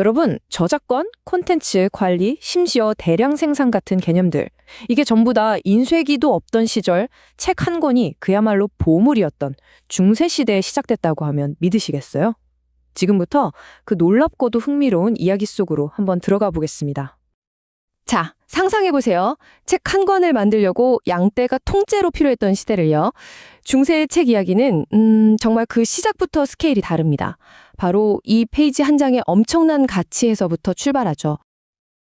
여러분, 저작권, 콘텐츠 관리, 심지어 대량 생산 같은 개념들. 이게 전부 다 인쇄기도 없던 시절 책 한 권이 그야말로 보물이었던 중세 시대에 시작됐다고 하면 믿으시겠어요? 지금부터 그 놀랍고도 흥미로운 이야기 속으로 한번 들어가 보겠습니다. 자, 상상해보세요. 책 한 권을 만들려고 양떼가 통째로 필요했던 시대를요. 중세의 책 이야기는 정말 그 시작부터 스케일이 다릅니다. 바로 이 페이지 한 장의 엄청난 가치에서부터 출발하죠.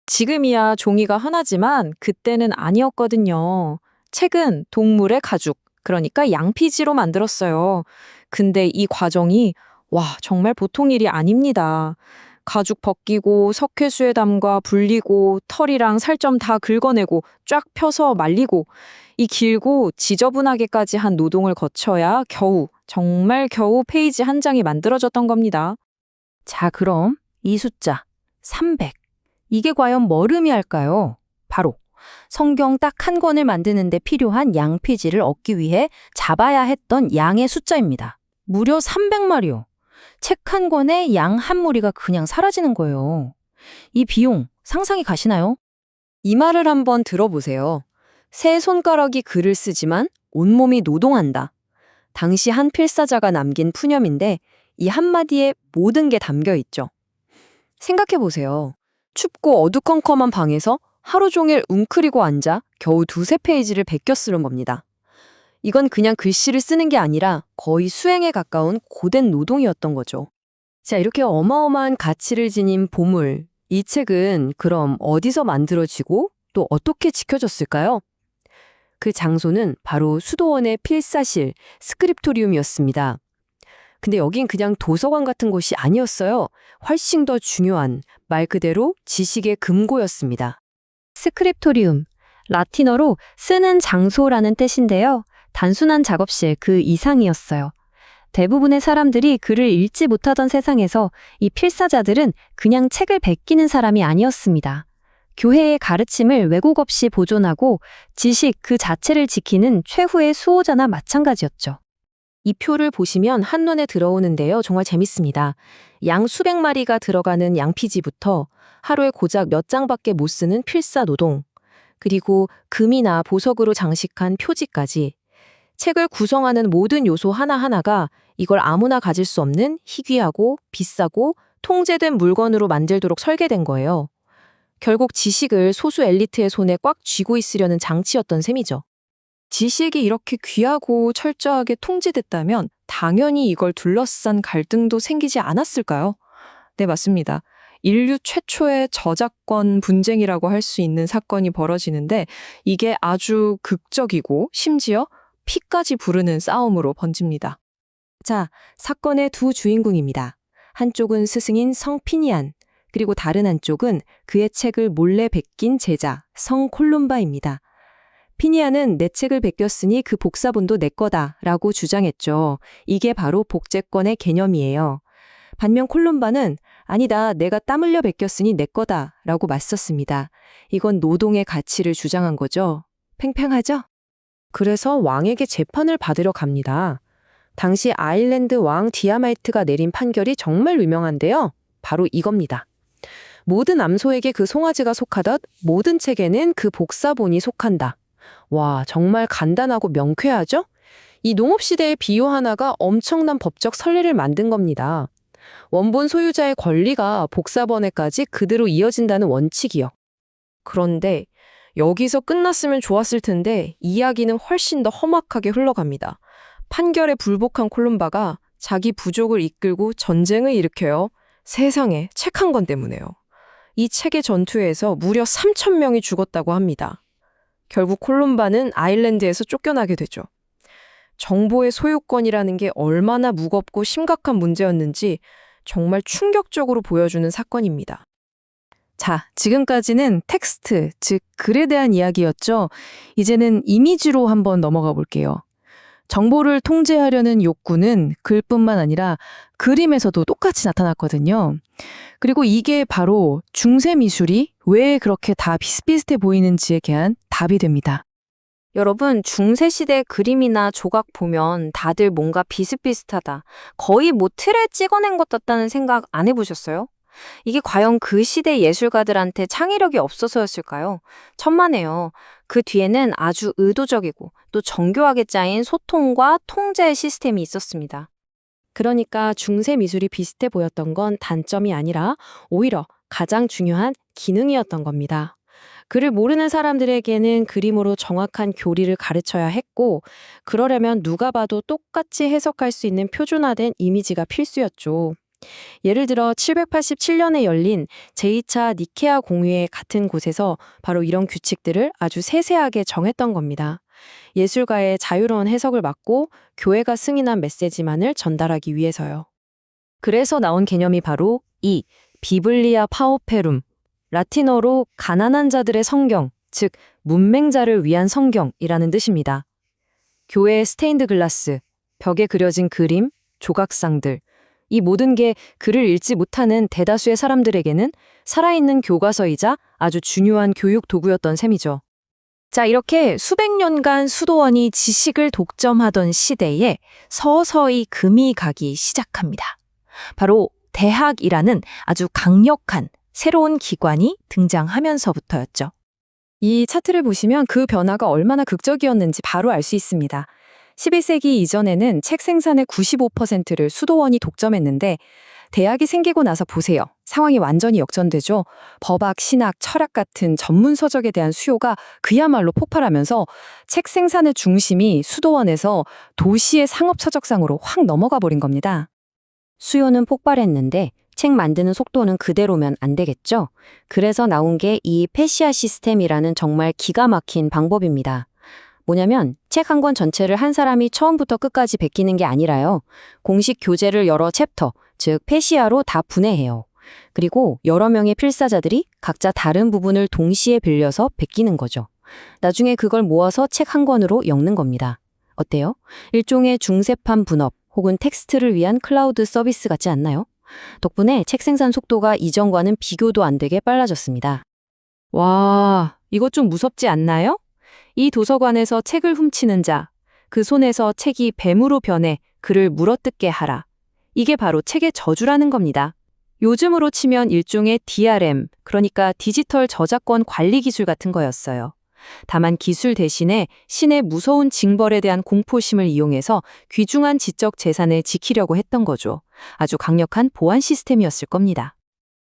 지금이야 종이가 하나지만 그때는 아니었거든요. 책은 동물의 가죽, 그러니까 양피지로 만들었어요. 근데 이 과정이 정말 보통 일이 아닙니다. 가죽 벗기고 석회수에 담가 불리고 털이랑 살점 다 긁어내고 쫙 펴서 말리고 이 길고 지저분하게까지 한 노동을 거쳐야 정말 겨우 페이지 한 장이 만들어졌던 겁니다. 자, 그럼 이 숫자 300. 이게 과연 뭘 의미할까요? 바로 성경 딱 한 권을 만드는데 필요한 양피지를 얻기 위해 잡아야 했던 양의 숫자입니다. 무려 300마리요. 책 한 권에 양 한 무리가 그냥 사라지는 거예요. 이 비용 상상이 가시나요? 이 말을 한번 들어보세요. 세 손가락이 글을 쓰지만 온몸이 노동한다. 당시 한 필사자가 남긴 푸념인데 이 한마디에 모든 게 담겨 있죠. 생각해보세요. 춥고 어두컴컴한 방에서 하루 종일 웅크리고 앉아 겨우 두세 페이지를 베껴 쓰는 겁니다. 이건 그냥 글씨를 쓰는 게 아니라 거의 수행에 가까운 고된 노동이었던 거죠. 자, 이렇게 어마어마한 가치를 지닌 보물. 이 책은 그럼 어디서 만들어지고 또 어떻게 지켜졌을까요? 그 장소는 바로 수도원의 필사실, 스크립토리움이었습니다. 근데 여긴 그냥 도서관 같은 곳이 아니었어요. 훨씬 더 중요한, 말 그대로 지식의 금고였습니다. 스크립토리움, 라틴어로 쓰는 장소라는 뜻인데요. 단순한 작업실 그 이상이었어요. 대부분의 사람들이 글을 읽지 못하던 세상에서 이 필사자들은 그냥 책을 베끼는 사람이 아니었습니다. 교회의 가르침을 왜곡 없이 보존하고 지식 그 자체를 지키는 최후의 수호자나 마찬가지였죠. 이 표를 보시면 한눈에 들어오는데요. 정말 재밌습니다. 양 수백 마리가 들어가는 양피지부터 하루에 고작 몇 장밖에 못 쓰는 필사 노동, 그리고 금이나 보석으로 장식한 표지까지 책을 구성하는 모든 요소 하나하나가 이걸 아무나 가질 수 없는 희귀하고 비싸고 통제된 물건으로 만들도록 설계된 거예요. 결국 지식을 소수 엘리트의 손에 꽉 쥐고 있으려는 장치였던 셈이죠. 지식이 이렇게 귀하고 철저하게 통제됐다면 당연히 이걸 둘러싼 갈등도 생기지 않았을까요? 네, 맞습니다. 인류 최초의 저작권 분쟁이라고 할 수 있는 사건이 벌어지는데 이게 아주 극적이고 심지어 피까지 부르는 싸움으로 번집니다. 자, 사건의 두 주인공입니다. 한쪽은 스승인 성 피니안, 그리고 다른 한쪽은 그의 책을 몰래 베낀 제자 성 콜룸바입니다. 피니안은 내 책을 베꼈으니 그 복사본도 내 거다라고 주장했죠. 이게 바로 복제권의 개념이에요. 반면 콜룸바는 아니다, 내가 땀 흘려 베꼈으니 내 거다라고 맞섰습니다. 이건 노동의 가치를 주장한 거죠. 팽팽하죠? 그래서 왕에게 재판을 받으러 갑니다. 당시 아일랜드 왕 디아말트가 내린 판결이 정말 유명한데요. 바로 이겁니다. 모든 암소에게 그 송아지가 속하듯 모든 책에는 그 복사본이 속한다. 와, 정말 간단하고 명쾌하죠? 이 농업시대의 비유 하나가 엄청난 법적 선례를 만든 겁니다. 원본 소유자의 권리가 복사본에까지 그대로 이어진다는 원칙이요. 그런데 여기서 끝났으면 좋았을 텐데 이야기는 훨씬 더 험악하게 흘러갑니다. 판결에 불복한 콜룸바가 자기 부족을 이끌고 전쟁을 일으켜요. 세상에, 책 한 권 때문에요. 이 책의 전투에서 무려 3,000명이 죽었다고 합니다. 결국 콜룸바는 아일랜드에서 쫓겨나게 되죠. 정보의 소유권이라는 게 얼마나 무겁고 심각한 문제였는지 정말 충격적으로 보여주는 사건입니다. 자, 지금까지는 텍스트, 즉 글에 대한 이야기였죠. 이제는 이미지로 한번 넘어가 볼게요. 정보를 통제하려는 욕구는 글뿐만 아니라 그림에서도 똑같이 나타났거든요. 그리고 이게 바로 중세 미술이 왜 그렇게 다 비슷비슷해 보이는지에 대한 답이 됩니다. 여러분, 중세시대 그림이나 조각 보면 다들 뭔가 비슷비슷하다. 거의 뭐 틀에 찍어낸 것 같다는 생각 안 해보셨어요? 이게 과연 그 시대 예술가들한테 창의력이 없어서였을까요? 천만에요. 그 뒤에는 아주 의도적이고 또 정교하게 짜인 소통과 통제 시스템이 있었습니다. 그러니까 중세 미술이 비슷해 보였던 건 단점이 아니라 오히려 가장 중요한 기능이었던 겁니다. 글을 모르는 사람들에게는 그림으로 정확한 교리를 가르쳐야 했고, 그러려면 누가 봐도 똑같이 해석할 수 있는 표준화된 이미지가 필수였죠. 예를 들어 787년에 열린 제2차 니케아 공의회 같은 곳에서 바로 이런 규칙들을 아주 세세하게 정했던 겁니다. 예술가의 자유로운 해석을 막고 교회가 승인한 메시지만을 전달하기 위해서요. 그래서 나온 개념이 바로 이 비블리아 파우페룸, 라틴어로 가난한 자들의 성경, 즉 문맹자를 위한 성경이라는 뜻입니다. 교회의 스테인드 글라스, 벽에 그려진 그림, 조각상들, 이 모든 게 글을 읽지 못하는 대다수의 사람들에게는 살아있는 교과서이자 아주 중요한 교육 도구였던 셈이죠. 자, 이렇게 수백 년간 수도원이 지식을 독점하던 시대에 서서히 금이 가기 시작합니다. 바로 대학이라는 아주 강력한 새로운 기관이 등장하면서부터였죠. 이 차트를 보시면 그 변화가 얼마나 극적이었는지 바로 알 수 있습니다. 11세기 이전에는 책 생산의 95%를 수도원이 독점했는데 대학이 생기고 나서 보세요. 상황이 완전히 역전되죠. 법학, 신학, 철학 같은 전문 서적에 대한 수요가 그야말로 폭발하면서 책 생산의 중심이 수도원에서 도시의 상업 서적상으로 확 넘어가 버린 겁니다. 수요는 폭발했는데 책 만드는 속도는 그대로면 안 되겠죠? 그래서 나온 게 이 페시아 시스템이라는 정말 기가 막힌 방법입니다. 뭐냐면 책 한 권 전체를 한 사람이 처음부터 끝까지 베끼는 게 아니라요. 공식 교재를 여러 챕터, 즉 페시아로 다 분해해요. 그리고 여러 명의 필사자들이 각자 다른 부분을 동시에 빌려서 베끼는 거죠. 나중에 그걸 모아서 책 한 권으로 엮는 겁니다. 어때요? 일종의 중세판 분업 혹은 텍스트를 위한 클라우드 서비스 같지 않나요? 덕분에 책 생산 속도가 이전과는 비교도 안 되게 빨라졌습니다. 와, 이거 좀 무섭지 않나요? 이 도서관에서 책을 훔치는 자, 그 손에서 책이 뱀으로 변해 그를 물어뜯게 하라. 이게 바로 책의 저주라는 겁니다. 요즘으로 치면 일종의 DRM, 그러니까 디지털 저작권 관리 기술 같은 거였어요. 다만 기술 대신에 신의 무서운 징벌에 대한 공포심을 이용해서 귀중한 지적 재산을 지키려고 했던 거죠. 아주 강력한 보안 시스템이었을 겁니다.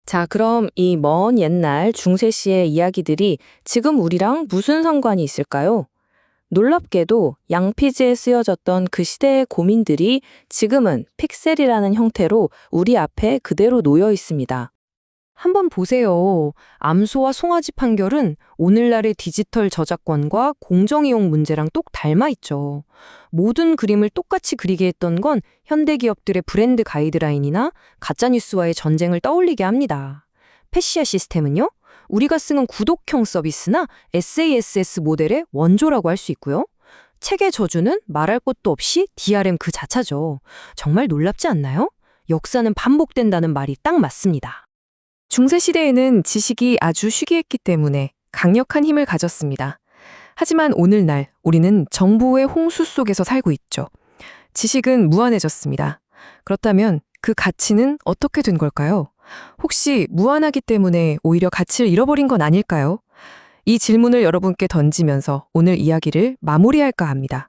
자, 그럼 이 먼 옛날 중세시의 이야기들이 지금 우리랑 무슨 상관이 있을까요? 놀랍게도 양피지에 쓰여졌던 그 시대의 고민들이 지금은 픽셀이라는 형태로 우리 앞에 그대로 놓여 있습니다. 한번 보세요. 암소와 송아지 판결은 오늘날의 디지털 저작권과 공정이용 문제랑 똑 닮아 있죠. 모든 그림을 똑같이 그리게 했던 건 현대기업들의 브랜드 가이드라인이나 가짜뉴스와의 전쟁을 떠올리게 합니다. 페시아 시스템은요? 우리가 쓰는 구독형 서비스나 SaaS 모델의 원조라고 할 수 있고요. 책의 저주는 말할 것도 없이 DRM 그 자체죠. 정말 놀랍지 않나요? 역사는 반복된다는 말이 딱 맞습니다. 중세시대에는 지식이 아주 쉬기했기 때문에 강력한 힘을 가졌습니다. 하지만 오늘날 우리는 정보의 홍수 속에서 살고 있죠. 지식은 무한해졌습니다. 그렇다면 그 가치는 어떻게 된 걸까요? 혹시 무한하기 때문에 오히려 가치를 잃어버린 건 아닐까요? 이 질문을 여러분께 던지면서 오늘 이야기를 마무리할까 합니다.